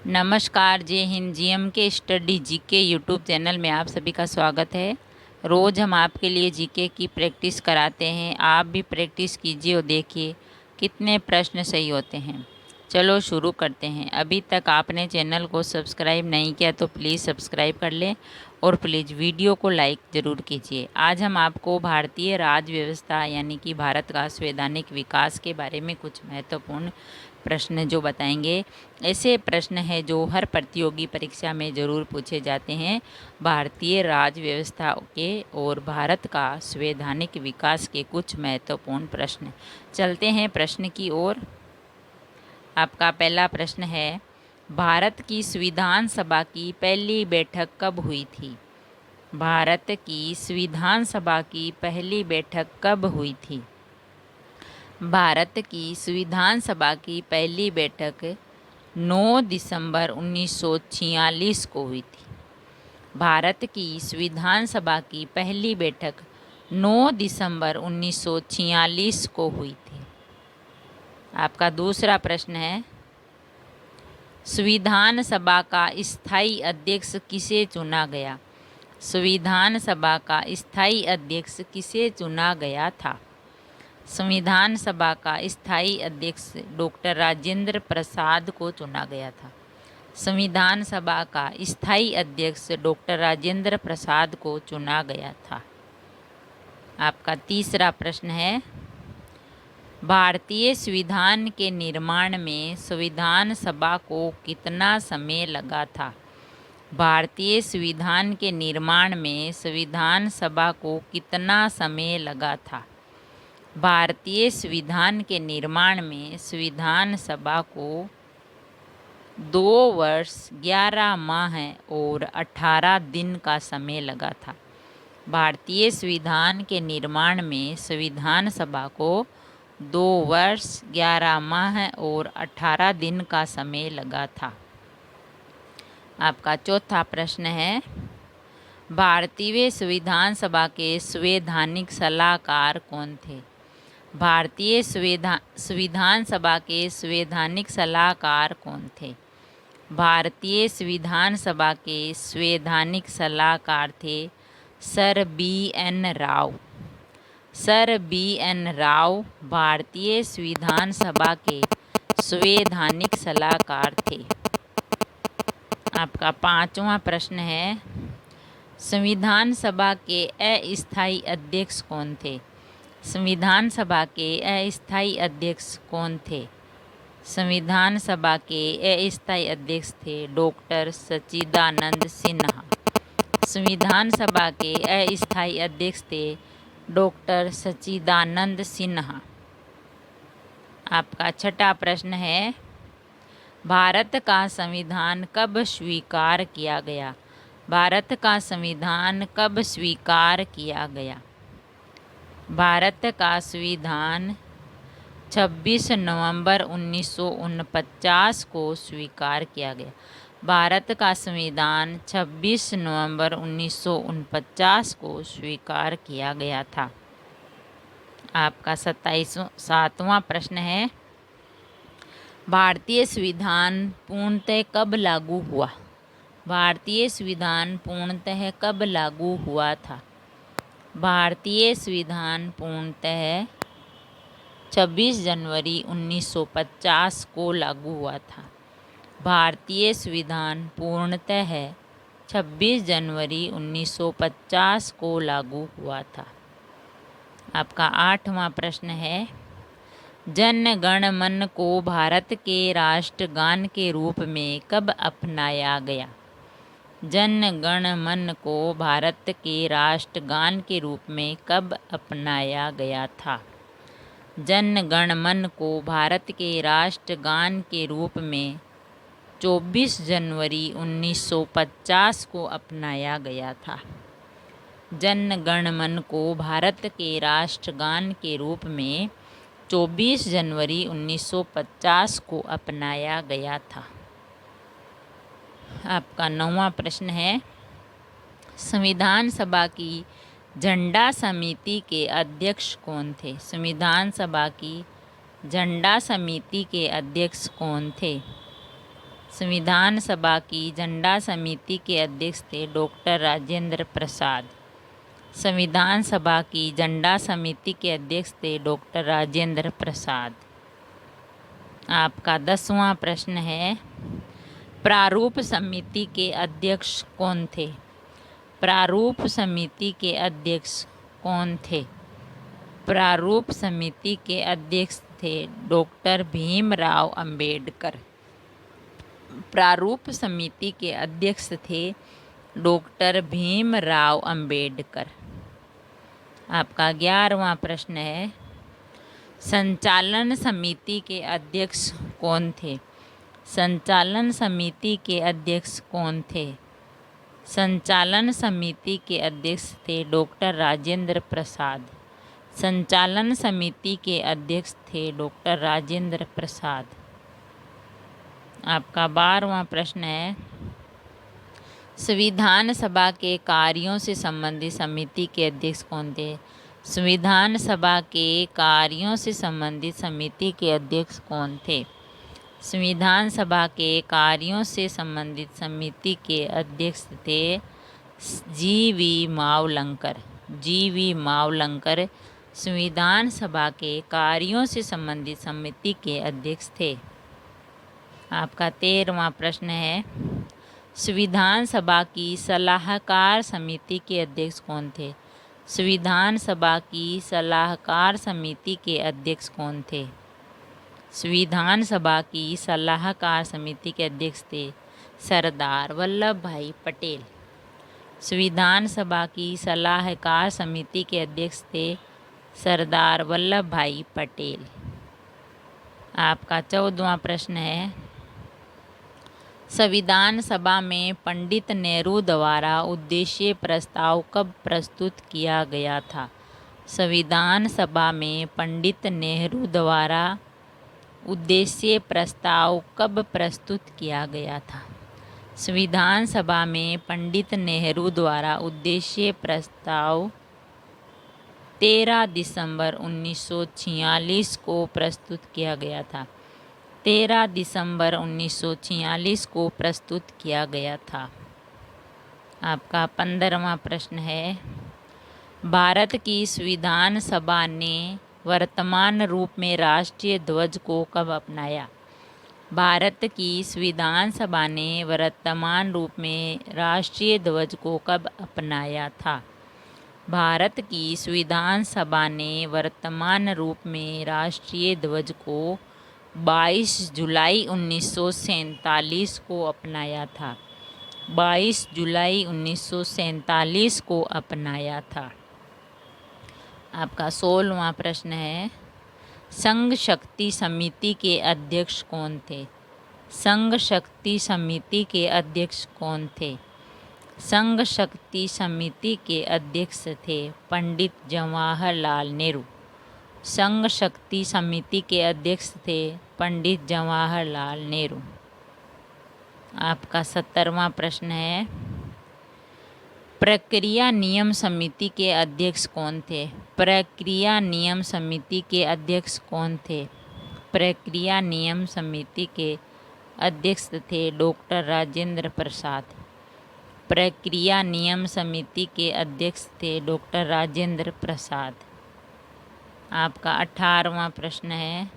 नमस्कार, जय हिंद। जीएम के स्टडी जीके यूट्यूब चैनल में आप सभी का स्वागत है। रोज़ हम आपके लिए जीके की प्रैक्टिस कराते हैं। आप भी प्रैक्टिस कीजिए और देखिए कितने प्रश्न सही होते हैं। चलो शुरू करते हैं। अभी तक आपने चैनल को सब्सक्राइब नहीं किया तो प्लीज़ सब्सक्राइब कर लें और प्लीज़ वीडियो को लाइक ज़रूर कीजिए। आज हम आपको भारतीय राज्य व्यवस्था यानी कि भारत का संवैधानिक विकास के बारे में कुछ महत्वपूर्ण प्रश्न जो बताएंगे। ऐसे प्रश्न हैं जो हर प्रतियोगी परीक्षा में ज़रूर पूछे जाते हैं। भारतीय राज्य व्यवस्था के और भारत का संवैधानिक विकास के कुछ महत्वपूर्ण प्रश्न। चलते हैं प्रश्न की ओर। आपका पहला प्रश्न है, भारत की संविधान सभा की पहली बैठक कब हुई थी? भारत की संविधान सभा की पहली बैठक कब हुई थी? भारत की संविधान सभा की पहली बैठक 9 दिसंबर 1946 को हुई थी। भारत की संविधान सभा की पहली बैठक 9 दिसंबर 1946 को हुई थी। आपका दूसरा प्रश्न है, संविधान सभा का स्थायी अध्यक्ष किसे चुना गया? संविधान सभा का स्थायी अध्यक्ष किसे चुना गया था? संविधान सभा का स्थायी अध्यक्ष डॉक्टर राजेंद्र प्रसाद को चुना गया था। संविधान सभा का स्थायी अध्यक्ष डॉक्टर राजेंद्र प्रसाद को चुना गया था। आपका तीसरा प्रश्न है, भारतीय संविधान के निर्माण में संविधान सभा को कितना समय लगा था? भारतीय संविधान के निर्माण में संविधान सभा को कितना समय लगा था? भारतीय संविधान के निर्माण में संविधान सभा को 2 वर्ष 11 माह और 18 दिन का समय लगा था। भारतीय संविधान के निर्माण में संविधान सभा को 2 वर्ष 11 माह और 18 दिन का समय लगा था। आपका चौथा प्रश्न है, भारतीय संविधान सभा के संवैधानिक सलाहकार कौन थे? भारतीय संविधान सभा के संवैधानिक सलाहकार कौन थे? भारतीय संविधान सभा के संवैधानिक सलाहकार थे sir BN. Rao. Sir BN. Rao भारतीय संविधान सभा के संवैधानिक सलाहकार थे। आपका पांचवा प्रश्न है, संविधान सभा के अस्थायी अध्यक्ष कौन थे? संविधान सभा के अस्थायी अध्यक्ष कौन थे? संविधान सभा के अस्थायी अध्यक्ष थे डॉक्टर सच्चिदानंद सिन्हा। संविधान सभा के अस्थायी अध्यक्ष थे डॉक्टर सच्चिदानंद सिन्हा। आपका छठा प्रश्न है, भारत का संविधान कब स्वीकार किया गया? भारत का संविधान कब स्वीकार किया गया? भारत का संविधान 26 नवंबर 1949 को स्वीकार किया गया। भारत का संविधान 26 नवंबर 1949 को स्वीकार किया गया था। आपका 7वां प्रश्न है, भारतीय संविधान पूर्णतः कब लागू हुआ? भारतीय संविधान पूर्णतः कब लागू हुआ था? भारतीय संविधान पूर्णतः 26 जनवरी 1950 को लागू हुआ था। भारतीय संविधान पूर्णतः 26 जनवरी 1950 को लागू हुआ था। आपका 8वां प्रश्न है, जन गण मन को भारत के राष्ट्रगान के रूप में कब अपनाया गया? जन गण मन को भारत के राष्ट्रगान के रूप में कब अपनाया गया था? जन गण मन को भारत के राष्ट्रगान के रूप में 24 जनवरी 1950 को अपनाया गया था। जन गण मन को भारत के राष्ट्रगान के रूप में 24 जनवरी 1950 को अपनाया गया था। आपका 9वां प्रश्न है, संविधान सभा की झंडा समिति के अध्यक्ष कौन थे? संविधान सभा की झंडा समिति के अध्यक्ष कौन थे? संविधान सभा की झंडा समिति के अध्यक्ष थे डॉक्टर राजेंद्र प्रसाद। संविधान सभा की झंडा समिति के अध्यक्ष थे डॉक्टर राजेंद्र प्रसाद। आपका 10वां प्रश्न है, प्रारूप समिति के अध्यक्ष कौन थे? प्रारूप समिति के अध्यक्ष कौन थे? प्रारूप समिति के अध्यक्ष थे डॉक्टर भीमराव अंबेडकर। प्रारूप समिति के अध्यक्ष थे डॉक्टर भीमराव अंबेडकर। आपका 11वां प्रश्न है, संचालन समिति के अध्यक्ष कौन थे? संचालन समिति के अध्यक्ष कौन थे? संचालन समिति के अध्यक्ष थे डॉक्टर राजेंद्र प्रसाद। संचालन समिति के अध्यक्ष थे डॉक्टर राजेंद्र प्रसाद। आपका 12वां प्रश्न है, संविधान सभा के कार्यों से संबंधित समिति के अध्यक्ष कौन थे? संविधान सभा के कार्यों से संबंधित समिति के अध्यक्ष कौन थे? संविधान सभा के कार्यों से संबंधित समिति के अध्यक्ष थे जी.वी. मावलंकर। जी.वी. मावलंकर संविधान सभा के कार्यों से संबंधित समिति के अध्यक्ष थे। आपका 13वां प्रश्न है, संविधान सभा की सलाहकार समिति के अध्यक्ष कौन थे? संविधान सभा की सलाहकार समिति के अध्यक्ष कौन थे? संविधान सभा की सलाहकार समिति के अध्यक्ष थे सरदार वल्लभ भाई पटेल। संविधान सभा की सलाहकार समिति के अध्यक्ष थे सरदार वल्लभ भाई पटेल। आपका 14वां प्रश्न है, संविधान सभा में पंडित नेहरू द्वारा उद्देश्य प्रस्ताव कब प्रस्तुत किया गया था? संविधान सभा में पंडित नेहरू द्वारा उद्देश्य प्रस्ताव कब प्रस्तुत किया गया था? संविधान सभा में पंडित नेहरू द्वारा उद्देश्य प्रस्ताव 13 दिसंबर 1946 को प्रस्तुत किया गया था। 13 दिसंबर 1946 को प्रस्तुत किया गया था। आपका 15वां प्रश्न है, भारत की संविधान सभा ने वर्तमान रूप में राष्ट्रीय ध्वज को कब अपनाया? भारत की संविधान सभा ने वर्तमान रूप में राष्ट्रीय ध्वज को कब अपनाया था? भारत की संविधान सभा ने वर्तमान रूप में राष्ट्रीय ध्वज को 22 जुलाई 1947 को अपनाया था। 22 जुलाई 1947 को अपनाया था। आपका 16वां प्रश्न है, संघ शक्ति समिति के अध्यक्ष कौन थे? संघ शक्ति समिति के अध्यक्ष कौन थे? संघ शक्ति समिति के अध्यक्ष थे पंडित जवाहरलाल नेहरू। संघ शक्ति समिति के अध्यक्ष थे पंडित जवाहरलाल नेहरू। आपका 17वां प्रश्न है, प्रक्रिया नियम समिति के अध्यक्ष कौन थे? प्रक्रिया नियम समिति के अध्यक्ष कौन थे? प्रक्रिया नियम समिति के अध्यक्ष थे डॉक्टर राजेंद्र प्रसाद। प्रक्रिया नियम समिति के अध्यक्ष थे डॉक्टर राजेंद्र प्रसाद। आपका 18वां प्रश्न है,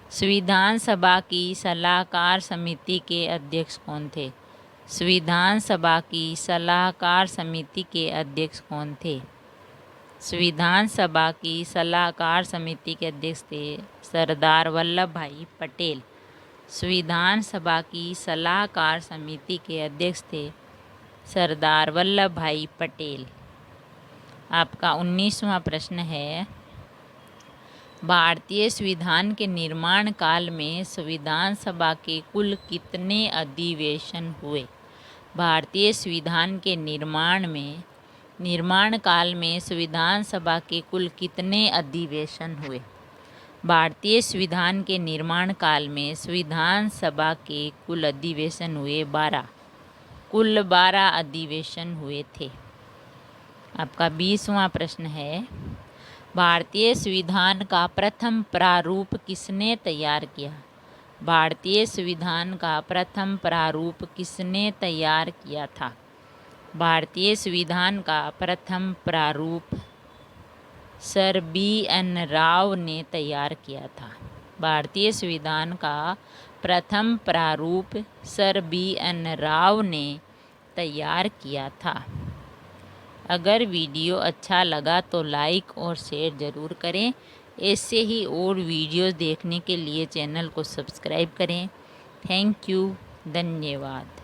संविधान सभा की सलाहकार समिति के अध्यक्ष कौन थे? संविधान सभा की सलाहकार समिति के अध्यक्ष कौन थे? संविधान सभा की सलाहकार समिति के अध्यक्ष थे सरदार वल्लभ भाई पटेल। संविधान सभा की सलाहकार समिति के अध्यक्ष थे सरदार वल्लभ भाई पटेल। आपका 19वां प्रश्न है, भारतीय संविधान के निर्माण काल में संविधान सभा के कुल कितने अधिवेशन हुए? भारतीय संविधान के निर्माण काल में संविधान सभा के कुल कितने अधिवेशन हुए? भारतीय संविधान के निर्माण काल में संविधान सभा के कुल अधिवेशन हुए 12। कुल 12 अधिवेशन हुए थे। आपका 20वां प्रश्न है, भारतीय संविधान का प्रथम प्रारूप किसने तैयार किया? भारतीय संविधान का प्रथम प्रारूप किसने तैयार किया था? भारतीय संविधान का प्रथम प्रारूप सर बी.एन. राव ने तैयार किया था। भारतीय संविधान का प्रथम प्रारूप सर बी.एन. राव ने तैयार किया था। अगर वीडियो अच्छा लगा तो लाइक और शेयर ज़रूर करें। ऐसे ही और वीडियोस देखने के लिए चैनल को सब्सक्राइब करें। थैंक यू, धन्यवाद।